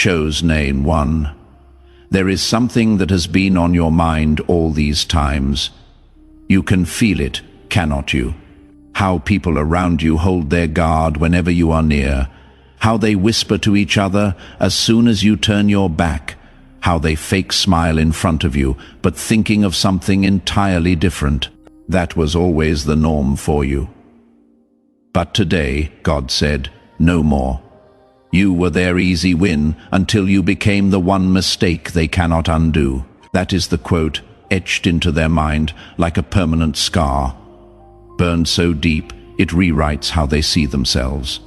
chosen one. There is something that has been on your mind all these times. You can feel it, cannot you? How people around you hold their guard whenever you are near. How they whisper to each other as soon as you turn your back. How they fake smile in front of you, but thinking of something entirely different. That was always the norm for you. But today, God said, no more. You were their easy win until you became the one mistake they cannot undo. That is the quote etched into their mind like a permanent scar, burned so deep it rewrites how they see themselves.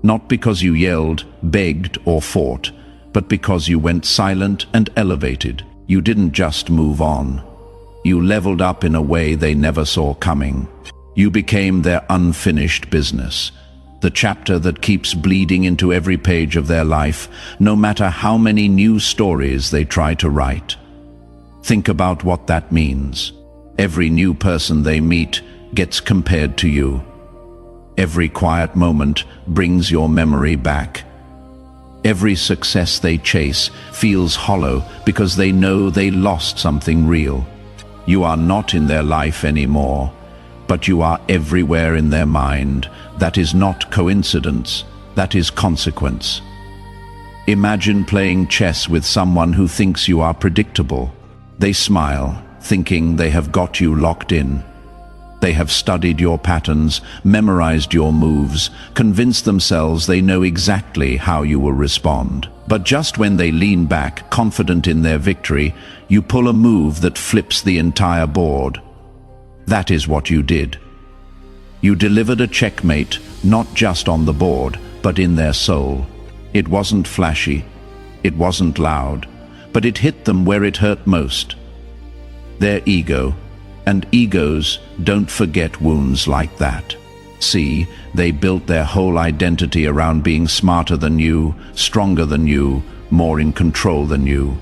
Not because you yelled, begged, or fought, but because you went silent and elevated. You didn't just move on. You leveled up in a way they never saw coming. You became their unfinished business. The chapter that keeps bleeding into every page of their life, no matter how many new stories they try to write. Think about what that means. Every new person they meet gets compared to you. Every quiet moment brings your memory back. Every success they chase feels hollow because they know they lost something real. You are not in their life anymore, but you are everywhere in their mind. That is not coincidence, that is consequence. Imagine playing chess with someone who thinks you are predictable. They smile, thinking they have got you locked in. They have studied your patterns, memorized your moves, convinced themselves they know exactly how you will respond. But just when they lean back, confident in their victory, you pull a move that flips the entire board. That is what you did. You delivered a checkmate, not just on the board, but in their soul. It wasn't flashy, it wasn't loud, but it hit them where it hurt most. Their ego, and egos don't forget wounds like that. See, they built their whole identity around being smarter than you, stronger than you, more in control than you.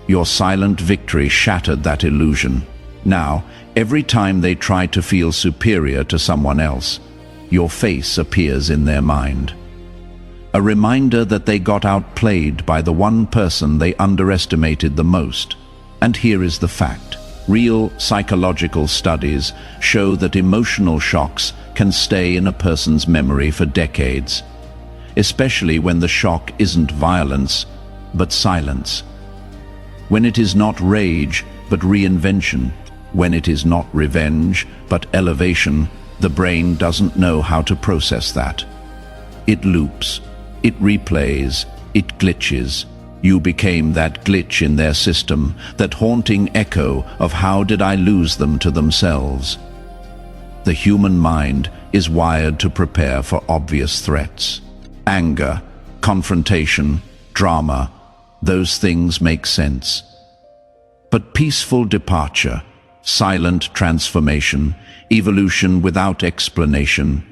Your silent victory shattered that illusion. Now, every time they try to feel superior to someone else, your face appears in their mind. A reminder that they got outplayed by the one person they underestimated the most. And here is the fact. Real psychological studies show that emotional shocks can stay in a person's memory for decades, especially when the shock isn't violence, but silence. When it is not rage, but reinvention. When it is not revenge, but elevation, the brain doesn't know how to process that. It loops, it replays, it glitches. You became that glitch in their system, that haunting echo of how did I lose them to themselves. The human mind is wired to prepare for obvious threats. Anger, confrontation, drama, those things make sense. But peaceful departure, silent transformation, evolution without explanation,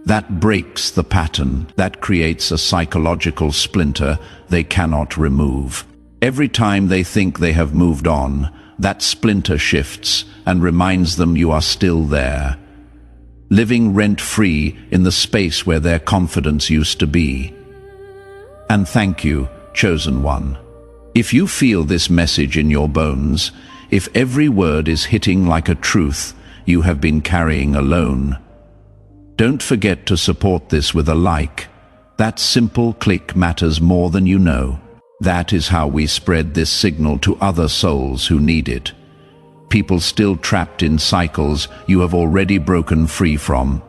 that breaks the pattern, that creates a psychological splinter they cannot remove. Every time they think they have moved on, that splinter shifts and reminds them you are still there, living rent-free in the space where their confidence used to be. And thank you, chosen one. If you feel this message in your bones, if every word is hitting like a truth you have been carrying alone, don't forget to support this with a like. That simple click matters more than you know. That is how we spread this signal to other souls who need it. People still trapped in cycles you have already broken free from.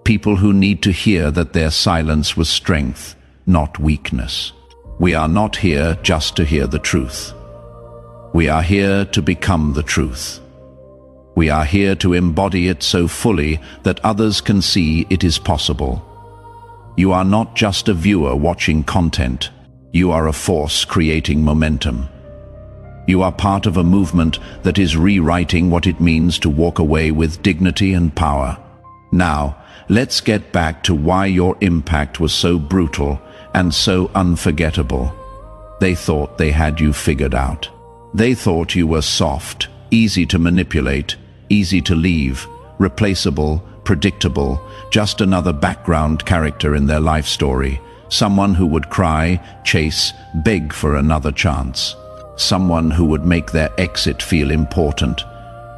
People who need to hear that their silence was strength, not weakness. We are not here just to hear the truth. We are here to become the truth. We are here to embody it so fully that others can see it is possible. You are not just a viewer watching content. You are a force creating momentum. You are part of a movement that is rewriting what it means to walk away with dignity and power. Now, let's get back to why your impact was so brutal and so unforgettable. They thought they had you figured out. They thought you were soft, easy to manipulate, easy to leave, replaceable, predictable, just another background character in their life story. Someone who would cry, chase, beg for another chance. Someone who would make their exit feel important.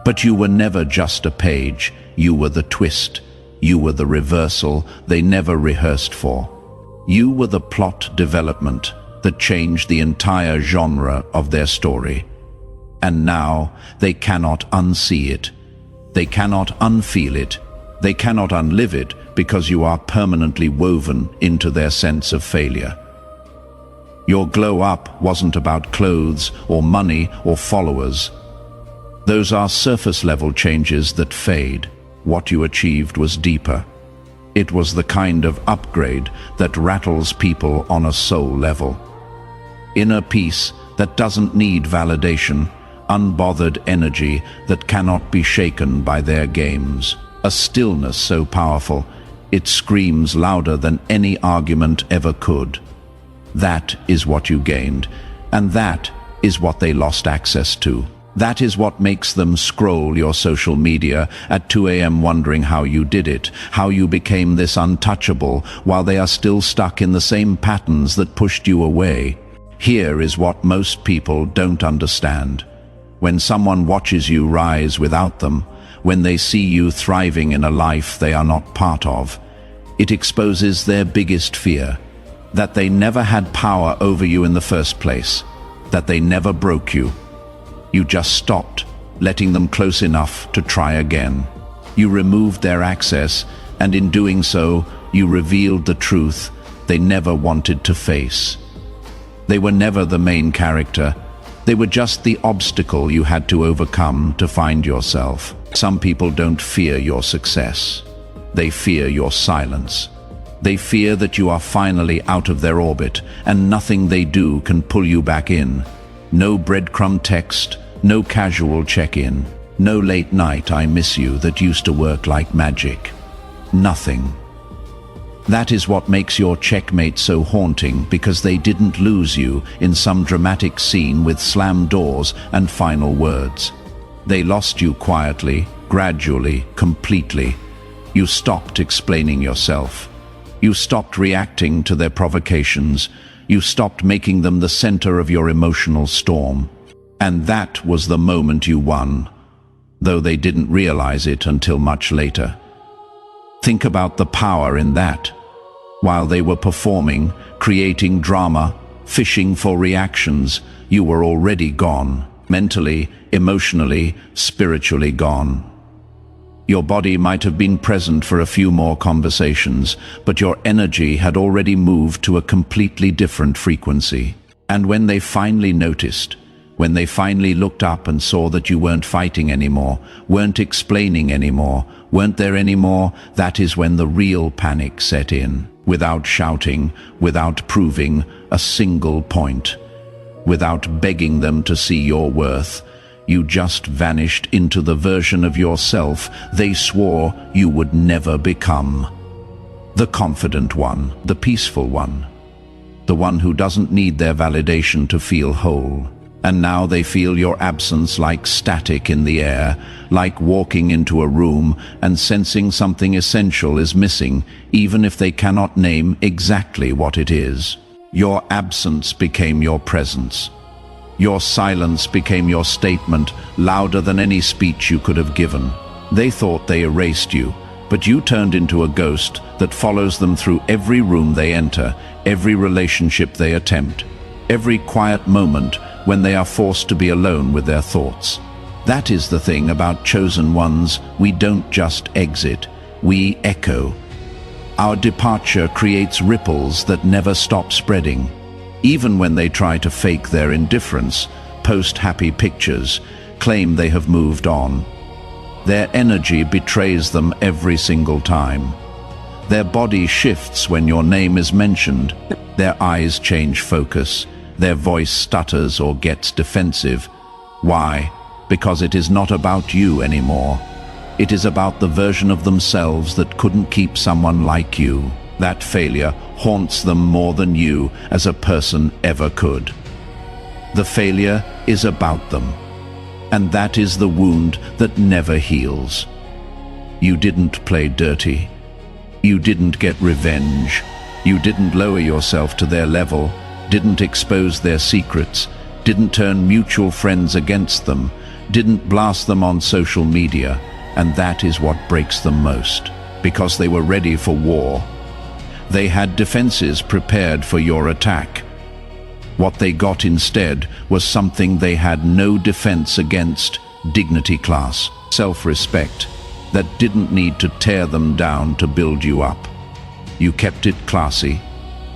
But you were never just a page. You were the twist. You were the reversal they never rehearsed for. You were the plot development that changed the entire genre of their story. And now they cannot unsee it. They cannot unfeel it. They cannot unlive it because you are permanently woven into their sense of failure. Your glow up wasn't about clothes or money or followers. Those are surface level changes that fade. What you achieved was deeper. It was the kind of upgrade that rattles people on a soul level. Inner peace that doesn't need validation, unbothered energy that cannot be shaken by their games. A stillness so powerful, it screams louder than any argument ever could. That is what you gained, and that is what they lost access to. That is what makes them scroll your social media at 2 a.m. wondering how you did it, how you became this untouchable, while they are still stuck in the same patterns that pushed you away. Here is what most people don't understand. When someone watches you rise without them, when they see you thriving in a life they are not part of, it exposes their biggest fear, that they never had power over you in the first place, that they never broke you. You just stopped, letting them close enough to try again. You removed their access, and in doing so, you revealed the truth they never wanted to face. They were never the main character. They were just the obstacle you had to overcome to find yourself. Some people don't fear your success. They fear your silence. They fear that you are finally out of their orbit, and nothing they do can pull you back in. No breadcrumb text, no casual check-in, no late night "I miss you" that used to work like magic. Nothing. That is what makes your checkmate so haunting, because they didn't lose you in some dramatic scene with slammed doors and final words. They lost you quietly, gradually, completely. You stopped explaining yourself. You stopped reacting to their provocations. You stopped making them the center of your emotional storm. And that was the moment you won, though they didn't realize it until much later. Think about the power in that. While they were performing, creating drama, fishing for reactions, you were already gone. Mentally, emotionally, spiritually gone. Your body might have been present for a few more conversations, but your energy had already moved to a completely different frequency. And when they finally noticed, when they finally looked up and saw that you weren't fighting anymore, weren't explaining anymore, weren't there anymore, that is when the real panic set in. Without shouting, without proving a single point, without begging them to see your worth, you just vanished into the version of yourself they swore you would never become. The confident one, the peaceful one, the one who doesn't need their validation to feel whole. And now they feel your absence like static in the air, like walking into a room and sensing something essential is missing, even if they cannot name exactly what it is. Your absence became your presence. Your silence became your statement, louder than any speech you could have given. They thought they erased you, but you turned into a ghost that follows them through every room they enter, every relationship they attempt, every quiet moment when they are forced to be alone with their thoughts. That is the thing about chosen ones. We don't just exit, we echo. Our departure creates ripples that never stop spreading. Even when they try to fake their indifference, post happy pictures, claim they have moved on. Their energy betrays them every single time. Their body shifts when your name is mentioned. Their eyes change focus. Their voice stutters or gets defensive. Why? Because it is not about you anymore. It is about the version of themselves that couldn't keep someone like you. That failure haunts them more than you as a person ever could. The failure is about them. And that is the wound that never heals. You didn't play dirty. You didn't get revenge. You didn't lower yourself to their level, didn't expose their secrets, didn't turn mutual friends against them, didn't blast them on social media, and that is what breaks them most, because they were ready for war. They had defenses prepared for your attack. What they got instead was something they had no defense against: dignity, class, self-respect, that didn't need to tear them down to build you up. You kept it classy,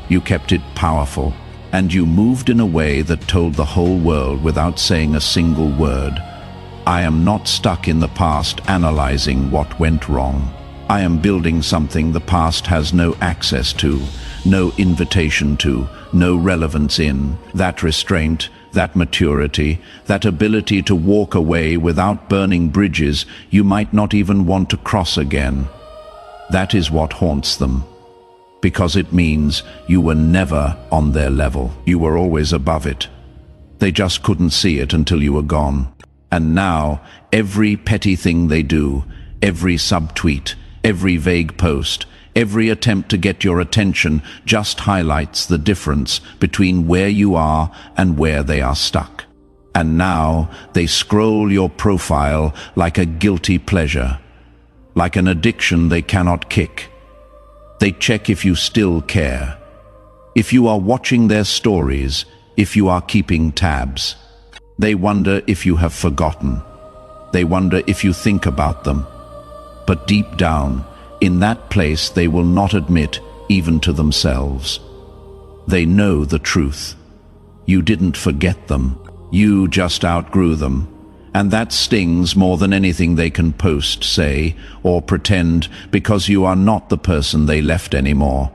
you kept it powerful, and you moved in a way that told the whole world without saying a single word: I am not stuck in the past analyzing what went wrong. I am building something the past has no access to, no invitation to, no relevance in. That restraint, that maturity, that ability to walk away without burning bridges you might not even want to cross again. That is what haunts them, because it means you were never on their level. You were always above it. They just couldn't see it until you were gone. And now, every petty thing they do, every subtweet, every vague post, every attempt to get your attention just highlights the difference between where you are and where they are stuck. And now they scroll your profile like a guilty pleasure, like an addiction they cannot kick. They check if you still care, if you are watching their stories, if you are keeping tabs. They wonder if you have forgotten. They wonder if you think about them. But deep down, in that place they will not admit, even to themselves. They know the truth. You didn't forget them. You just outgrew them. And that stings more than anything they can post, say, or pretend, because you are not the person they left anymore.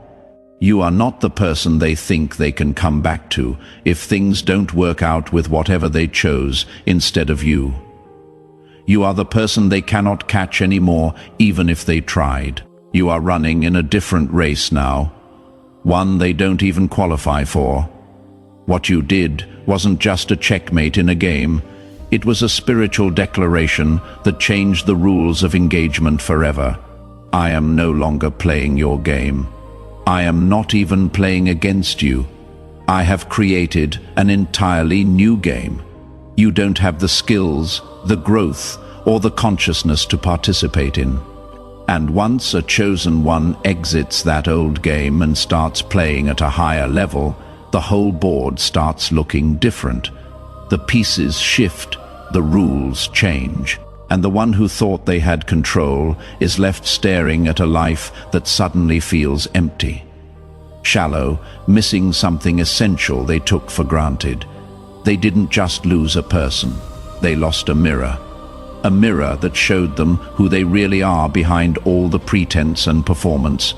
You are not the person they think they can come back to if things don't work out with whatever they chose instead of you. You are the person they cannot catch anymore, even if they tried. You are running in a different race now, one they don't even qualify for. What you did wasn't just a checkmate in a game. It was a spiritual declaration that changed the rules of engagement forever. I am no longer playing your game. I am not even playing against you. I have created an entirely new game. You don't have the skills, the growth, or the consciousness to participate in. And once a chosen one exits that old game and starts playing at a higher level, the whole board starts looking different. The pieces shift, the rules change, and the one who thought they had control is left staring at a life that suddenly feels empty. Shallow, missing something essential they took for granted. They didn't just lose a person, they lost a mirror. A mirror that showed them who they really are behind all the pretense and performance,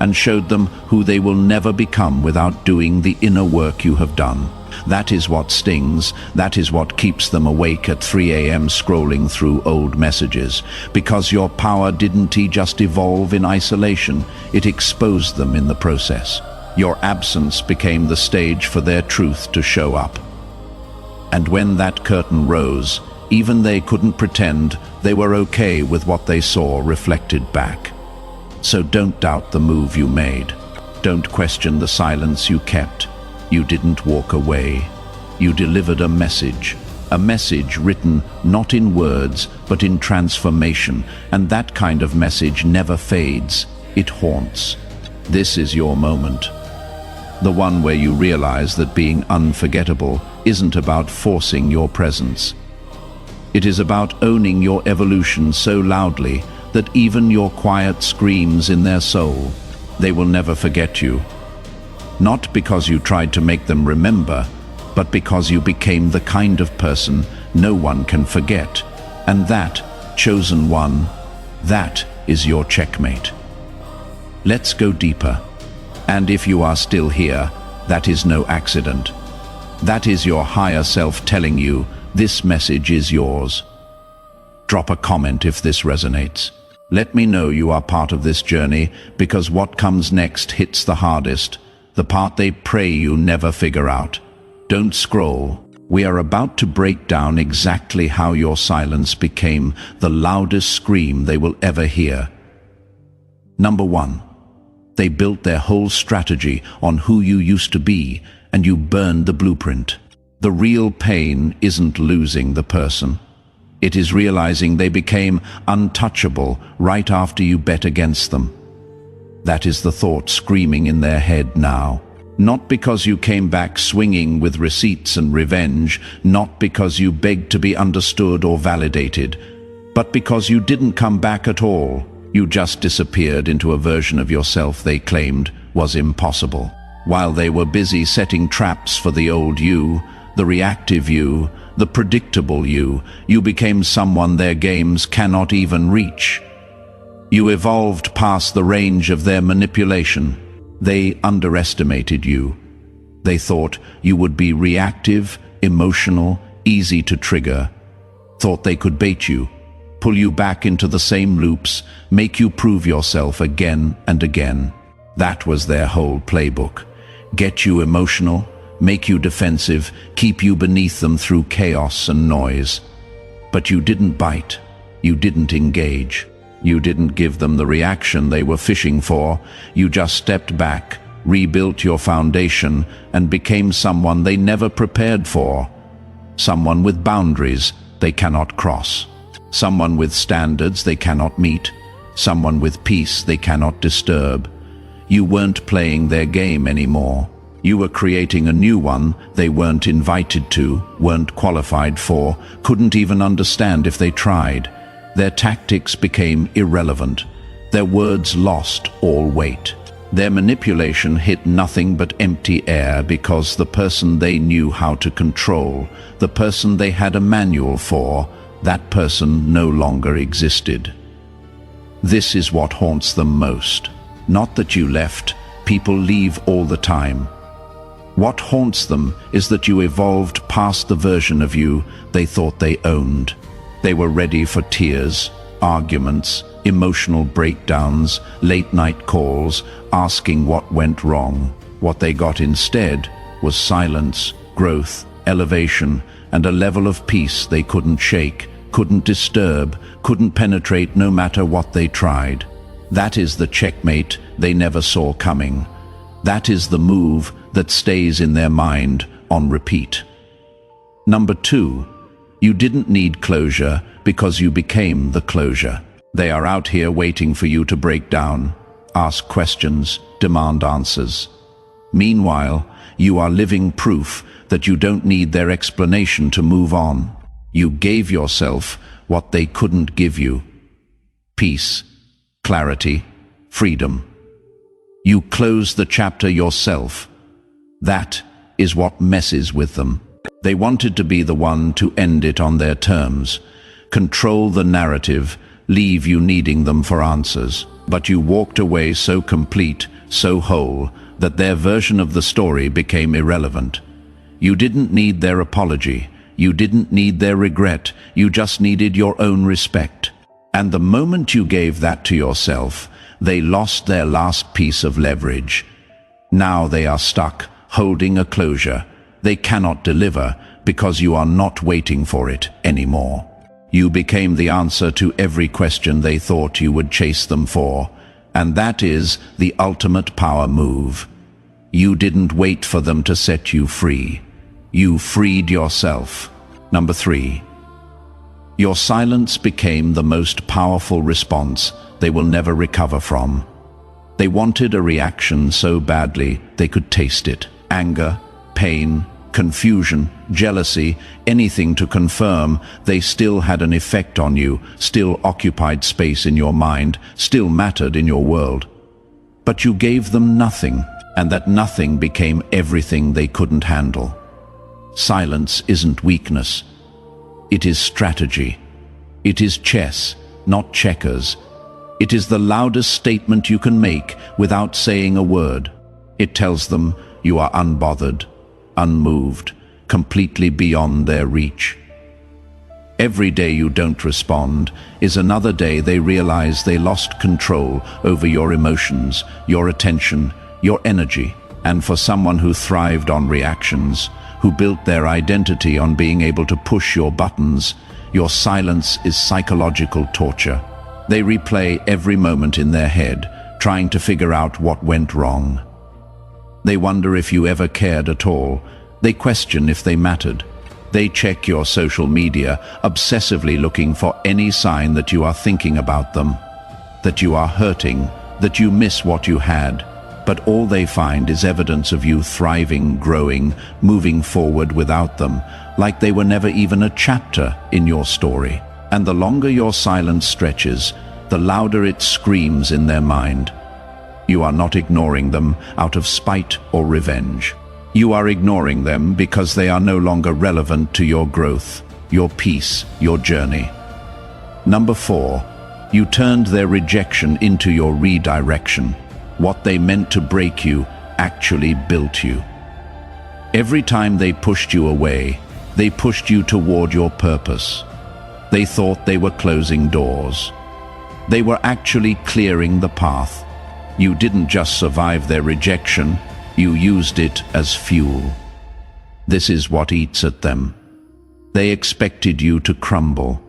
and showed them who they will never become without doing the inner work you have done. That is what stings, that is what keeps them awake at 3 a.m. scrolling through old messages, because your power didn't just evolve in isolation, it exposed them in the process. Your absence became the stage for their truth to show up. And when that curtain rose, even they couldn't pretend they were okay with what they saw reflected back. So don't doubt the move you made. Don't question the silence you kept. You didn't walk away. You delivered a message written not in words, but in transformation, and that kind of message never fades, it haunts. This is your moment. The one where you realize that being unforgettable isn't about forcing your presence. It is about owning your evolution so loudly that even your quiet screams in their soul, they will never forget you. Not because you tried to make them remember, but because you became the kind of person no one can forget. And that, chosen one, that is your checkmate. Let's go deeper. And if you are still here, that is no accident. That is your higher self telling you this message is yours. Drop a comment if this resonates. Let me know you are part of this journey, because what comes next hits the hardest, the part they pray you never figure out. Don't scroll. We are about to break down exactly how your silence became the loudest scream they will ever hear. Number 1. They built their whole strategy on who you used to be, and you burned the blueprint. The real pain isn't losing the person. It is realizing they became untouchable right after you bet against them. That is the thought screaming in their head now. Not because you came back swinging with receipts and revenge, not because you begged to be understood or validated, but because you didn't come back at all. You just disappeared into a version of yourself they claimed was impossible. While they were busy setting traps for the old you, the reactive you, the predictable you, you became someone their games cannot even reach. You evolved past the range of their manipulation. They underestimated you. They thought you would be reactive, emotional, easy to trigger. Thought they could bait you, pull you back into the same loops, make you prove yourself again and again. That was their whole playbook. Get you emotional, make you defensive, keep you beneath them through chaos and noise. But you didn't bite. You didn't engage. You didn't give them the reaction they were fishing for. You just stepped back, rebuilt your foundation, and became someone they never prepared for. Someone with boundaries they cannot cross. Someone with standards they cannot meet. Someone with peace they cannot disturb. You weren't playing their game anymore. You were creating a new one they weren't invited to, weren't qualified for, couldn't even understand if they tried. Their tactics became irrelevant. Their words lost all weight. Their manipulation hit nothing but empty air because the person they knew how to control, the person they had a manual for, that person no longer existed. This is what haunts them most. Not that you left. People leave all the time. What haunts them is that you evolved past the version of you they thought they owned. They were ready for tears, arguments, emotional breakdowns, late-night calls, asking what went wrong. What they got instead was silence, growth, elevation, and a level of peace they couldn't shake, couldn't disturb, couldn't penetrate no matter what they tried. That is the checkmate they never saw coming. That is the move that stays in their mind on repeat. Number 2. You didn't need closure because you became the closure. They are out here waiting for you to break down, ask questions, demand answers. Meanwhile, you are living proof that you don't need their explanation to move on. You gave yourself what they couldn't give you: peace, clarity, freedom. You closed the chapter yourself. That is what messes with them. They wanted to be the one to end it on their terms, control the narrative, leave you needing them for answers. But you walked away so complete, so whole, that their version of the story became irrelevant. You didn't need their apology. You didn't need their regret. You just needed your own respect. And the moment you gave that to yourself, they lost their last piece of leverage. Now they are stuck, holding a closure. They cannot deliver because you are not waiting for it anymore. You became the answer to every question they thought you would chase them for, and that is the ultimate power move. You didn't wait for them to set you free. You freed yourself. Number 3. Your silence became the most powerful response they will never recover from. They wanted a reaction so badly they could taste it. Anger, pain, confusion, jealousy, anything to confirm they still had an effect on you, still occupied space in your mind, still mattered in your world. But you gave them nothing, and that nothing became everything they couldn't handle. Silence isn't weakness. It is strategy. It is chess, not checkers. It is the loudest statement you can make without saying a word. It tells them you are unbothered, unmoved, completely beyond their reach. Every day you don't respond is another day they realize they lost control over your emotions, your attention, your energy. And for someone who thrived on reactions, who built their identity on being able to push your buttons, your silence is psychological torture. They replay every moment in their head, trying to figure out what went wrong. They wonder if you ever cared at all. They question if they mattered. They check your social media, obsessively looking for any sign that you are thinking about them, that you are hurting, that you miss what you had. But all they find is evidence of you thriving, growing, moving forward without them, like they were never even a chapter in your story. And the longer your silence stretches, the louder it screams in their mind. You are not ignoring them out of spite or revenge. You are ignoring them because they are no longer relevant to your growth, your peace, your journey. Number 4, you turned their rejection into your redirection. What they meant to break you actually built you. Every time they pushed you away, they pushed you toward your purpose. They thought they were closing doors. They were actually clearing the path. You didn't just survive their rejection, you used it as fuel. This is what eats at them. They expected you to crumble.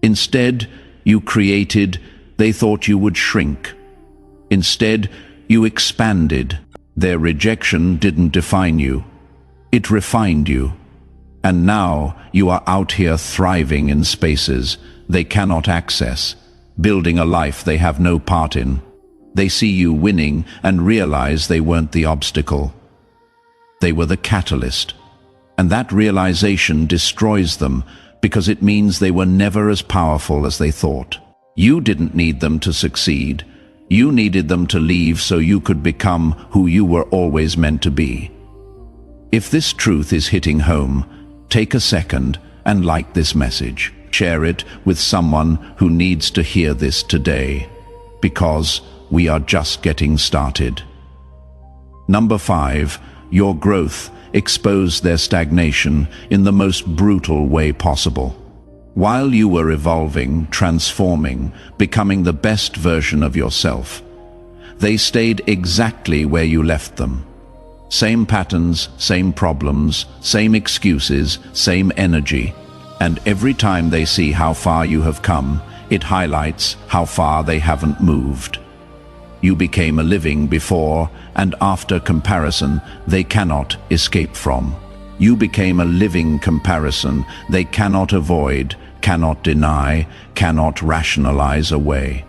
Instead, you created, they thought you would shrink. Instead, you expanded. Their rejection didn't define you. It refined you. And now you are out here thriving in spaces they cannot access, building a life they have no part in. They see you winning and realize they weren't the obstacle. They were the catalyst. And that realization destroys them because it means they were never as powerful as they thought. You didn't need them to succeed. You needed them to leave so you could become who you were always meant to be. If this truth is hitting home, take a second and like this message. Share it with someone who needs to hear this today, because we are just getting started. Number 5, your growth exposed their stagnation in the most brutal way possible. While you were evolving, transforming, becoming the best version of yourself, they stayed exactly where you left them. Same patterns, same problems, same excuses, same energy. And every time they see how far you have come, it highlights how far they haven't moved. You became a living before and after comparison they cannot escape from. You became a living comparison they cannot avoid, cannot deny, cannot rationalize away.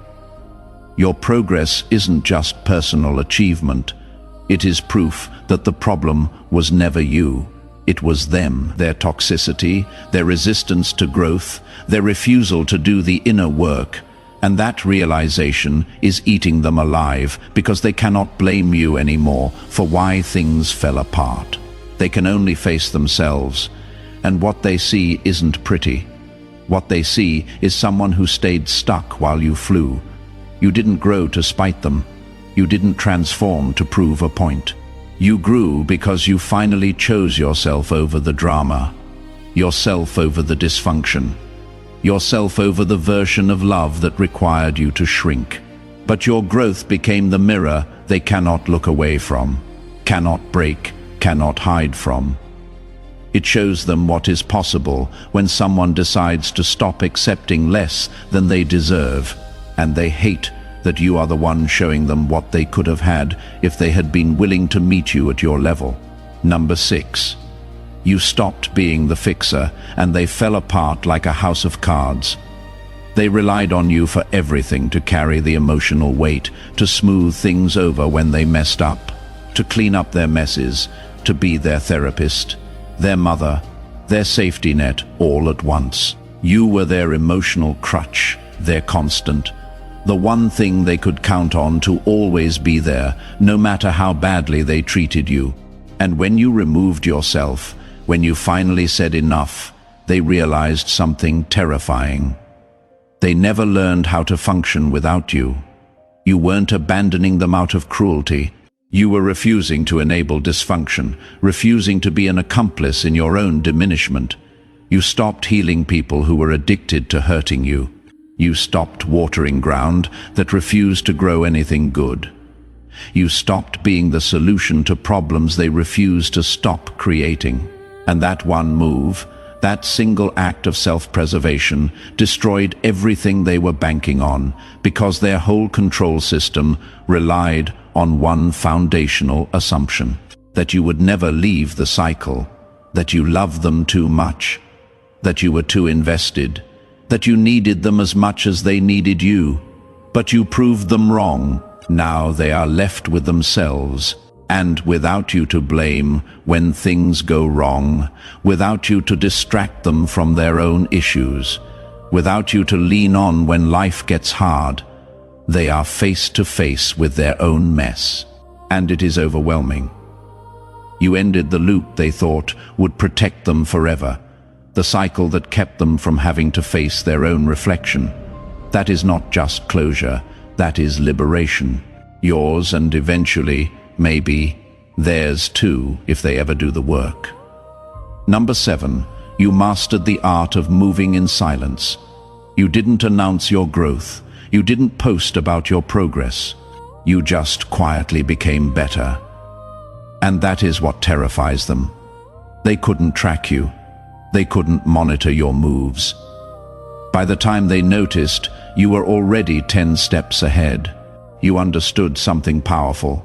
Your progress isn't just personal achievement. It is proof that the problem was never you. It was them, their toxicity, their resistance to growth, their refusal to do the inner work. And that realization is eating them alive because they cannot blame you anymore for why things fell apart. They can only face themselves. And what they see isn't pretty. What they see is someone who stayed stuck while you flew. You didn't grow to spite them. You didn't transform to prove a point. You grew because you finally chose yourself over the drama, yourself over the dysfunction, yourself over the version of love that required you to shrink. But your growth became the mirror they cannot look away from, cannot break, cannot hide from. It shows them what is possible when someone decides to stop accepting less than they deserve, and they hate that you are the one showing them what they could have had if they had been willing to meet you at your level. Number 6. You stopped being the fixer, and they fell apart like a house of cards. They relied on you for everything, to carry the emotional weight, to smooth things over when they messed up, to clean up their messes, to be their therapist, their mother, their safety net, all at once. You were their emotional crutch, their constant, the one thing they could count on to always be there, no matter how badly they treated you. And when you removed yourself, when you finally said enough, they realized something terrifying. They never learned how to function without you. You weren't abandoning them out of cruelty. You were refusing to enable dysfunction, refusing to be an accomplice in your own diminishment. You stopped healing people who were addicted to hurting you. You stopped watering ground that refused to grow anything good. You stopped being the solution to problems they refused to stop creating. And that one move, That single act of self-preservation destroyed everything they were banking on, because their whole control system relied on one foundational assumption: that you would never leave the cycle, that you loved them too much, that you were too invested, that you needed them as much as they needed you. But you proved them wrong. Now they are left with themselves, and without you to blame when things go wrong, without you to distract them from their own issues, without you to lean on when life gets hard. They are face to face with their own mess, and it is overwhelming. You ended the loop they thought would protect them forever, the cycle that kept them from having to face their own reflection. That is not just closure, that is liberation. Yours, and eventually, maybe, theirs too, if they ever do the work. Number 7, you mastered the art of moving in silence. You didn't announce your growth. You didn't post about your progress. You just quietly became better. And that is what terrifies them. They couldn't track you. They couldn't monitor your moves. By the time they noticed, you were already 10 steps ahead. You understood something powerful.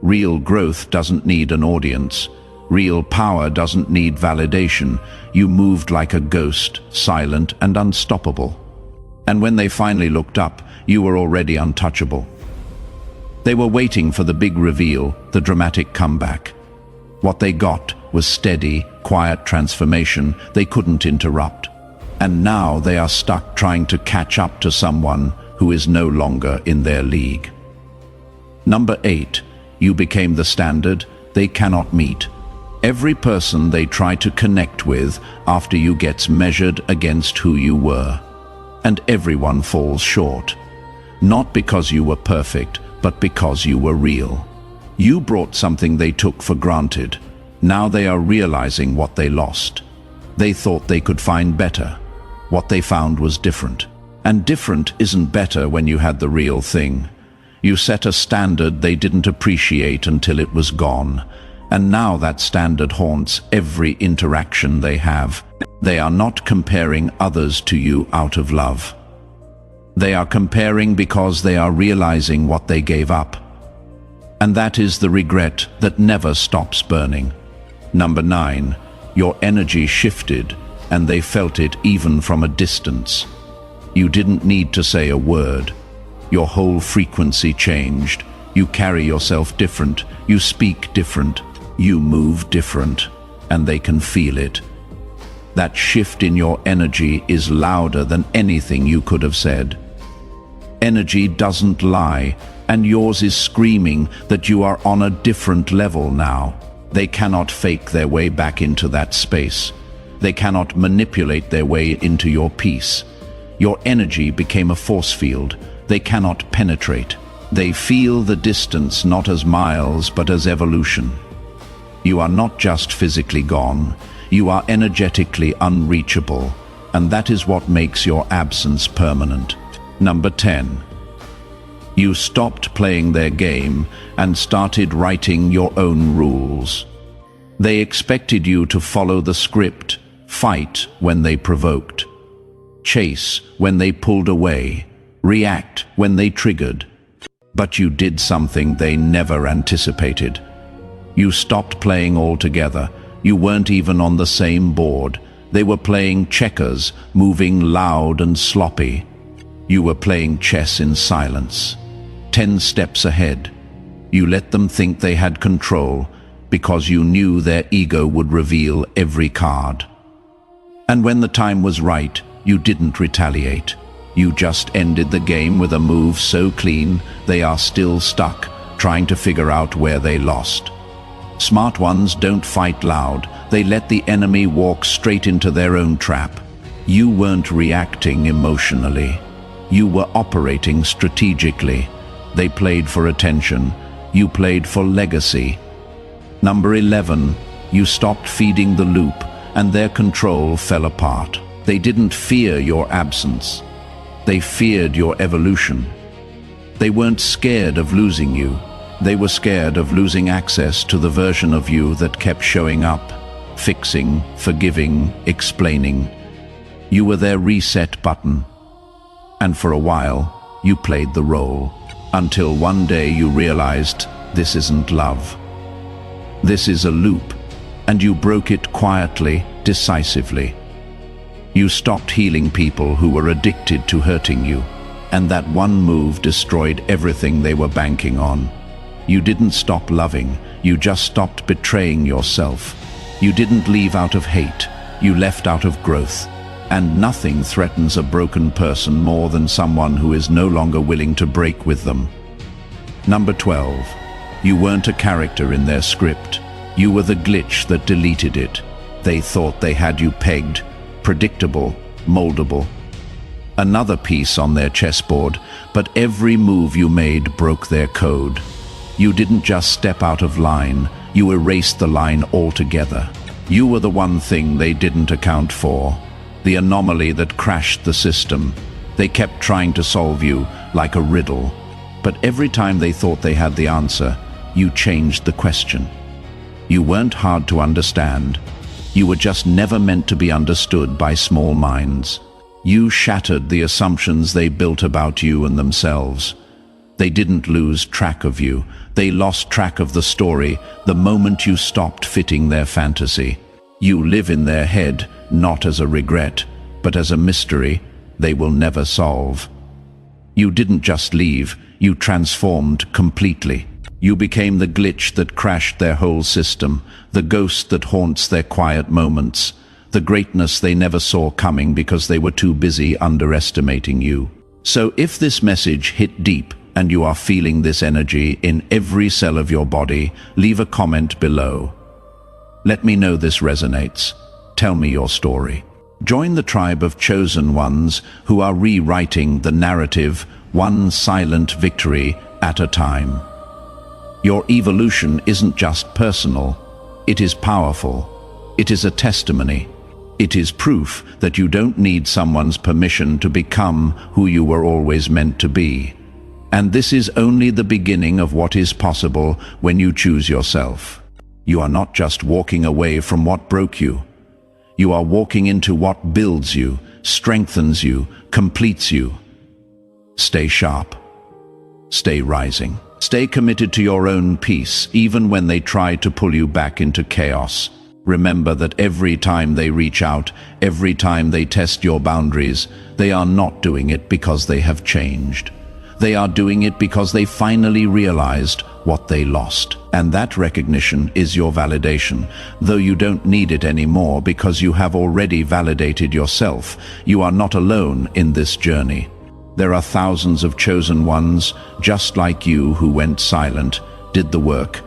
Real growth doesn't need an audience. Real power doesn't need validation. You moved like a ghost, silent and unstoppable. And when they finally looked up, you were already untouchable. They were waiting for the big reveal, the dramatic comeback. What they got was steady, quiet transformation they couldn't interrupt. And now they are stuck trying to catch up to someone who is no longer in their league. Number 8, you became the standard they cannot meet. Every person they try to connect with after you gets measured against who you were. And everyone falls short. Not because you were perfect, but because you were real. You brought something they took for granted. Now they are realizing what they lost. They thought they could find better. What they found was different. And different isn't better when you had the real thing. You set a standard they didn't appreciate until it was gone. And now that standard haunts every interaction they have. They are not comparing others to you out of love. They are comparing because they are realizing what they gave up. And that is the regret that never stops burning. Number 9, your energy shifted, and they felt it even from a distance. You didn't need to say a word. Your whole frequency changed. You carry yourself different. You speak different. You move different. And they can feel it. That shift in your energy is louder than anything you could have said. Energy doesn't lie, and yours is screaming that you are on a different level now. They cannot fake their way back into that space. They cannot manipulate their way into your peace. Your energy became a force field. They cannot penetrate. They feel the distance not as miles but as evolution. You are not just physically gone. You are energetically unreachable, and that is what makes your absence permanent. Number 10. You stopped playing their game and started writing your own rules. They expected you to follow the script, fight when they provoked, chase when they pulled away, react when they triggered. But you did something they never anticipated. You stopped playing altogether. You weren't even on the same board. They were playing checkers, moving loud and sloppy. You were playing chess in silence, 10 steps ahead. You let them think they had control because you knew their ego would reveal every card. And when the time was right, you didn't retaliate. You just ended the game with a move so clean they are still stuck, trying to figure out where they lost. Smart ones don't fight loud. They let the enemy walk straight into their own trap. You weren't reacting emotionally. You were operating strategically. They played for attention. You played for legacy. Number 11, you stopped feeding the loop, and their control fell apart. They didn't fear your absence. They feared your evolution. They weren't scared of losing you. They were scared of losing access to the version of you that kept showing up, fixing, forgiving, explaining. You were their reset button. And for a while, you played the role, until one day you realized this isn't love. This is a loop, and you broke it quietly, decisively. You stopped healing people who were addicted to hurting you, and that one move destroyed everything they were banking on. You didn't stop loving, you just stopped betraying yourself. You didn't leave out of hate, you left out of growth. And nothing threatens a broken person more than someone who is no longer willing to break with them. Number 12. You weren't a character in their script. You were the glitch that deleted it. They thought they had you pegged, predictable, moldable. Another piece on their chessboard, but every move you made broke their code. You didn't just step out of line, you erased the line altogether. You were the one thing they didn't account for, the anomaly that crashed the system. They kept trying to solve you like a riddle, but every time they thought they had the answer, you changed the question. You weren't hard to understand. You were just never meant to be understood by small minds. You shattered the assumptions they built about you and themselves. They didn't lose track of you. They lost track of the story the moment you stopped fitting their fantasy. You live in their head, not as a regret, but as a mystery they will never solve. You didn't just leave, you transformed completely. You became the glitch that crashed their whole system, the ghost that haunts their quiet moments, the greatness they never saw coming because they were too busy underestimating you. So if this message hit deep and you are feeling this energy in every cell of your body, leave a comment below. Let me know this resonates. Tell me your story. Join the tribe of chosen ones who are rewriting the narrative one silent victory at a time. Your evolution isn't just personal, it is powerful. It is a testimony. It is proof that you don't need someone's permission to become who you were always meant to be. And this is only the beginning of what is possible when you choose yourself. You are not just walking away from what broke you. You are walking into what builds you, strengthens you, completes you. Stay sharp. Stay rising. Stay committed to your own peace, even when they try to pull you back into chaos. Remember that every time they reach out, every time they test your boundaries, they are not doing it because they have changed. They are doing it because they finally realized what they lost. And that recognition is your validation, though you don't need it anymore because you have already validated yourself. You are not alone in this journey. There are thousands of chosen ones, just like you, who went silent, did the work,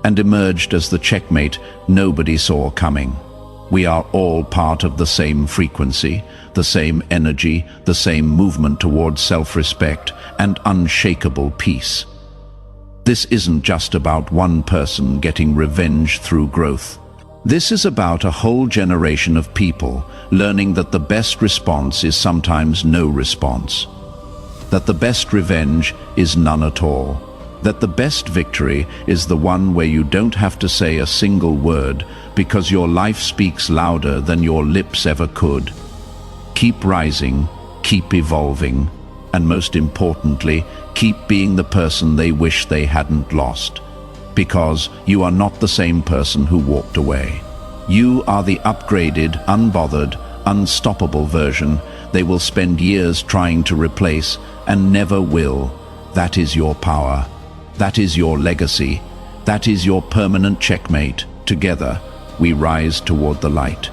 and emerged as the checkmate nobody saw coming. We are all part of the same frequency, the same energy, the same movement towards self-respect and unshakable peace. This isn't just about one person getting revenge through growth. This is about a whole generation of people learning that the best response is sometimes no response, that the best revenge is none at all, that the best victory is the one where you don't have to say a single word because your life speaks louder than your lips ever could. Keep rising, keep evolving, and most importantly, keep being the person they wish they hadn't lost. Because you are not the same person who walked away. You are the upgraded, unbothered, unstoppable version they will spend years trying to replace and never will. That is your power. That is your legacy. That is your permanent checkmate. Together, we rise toward the light.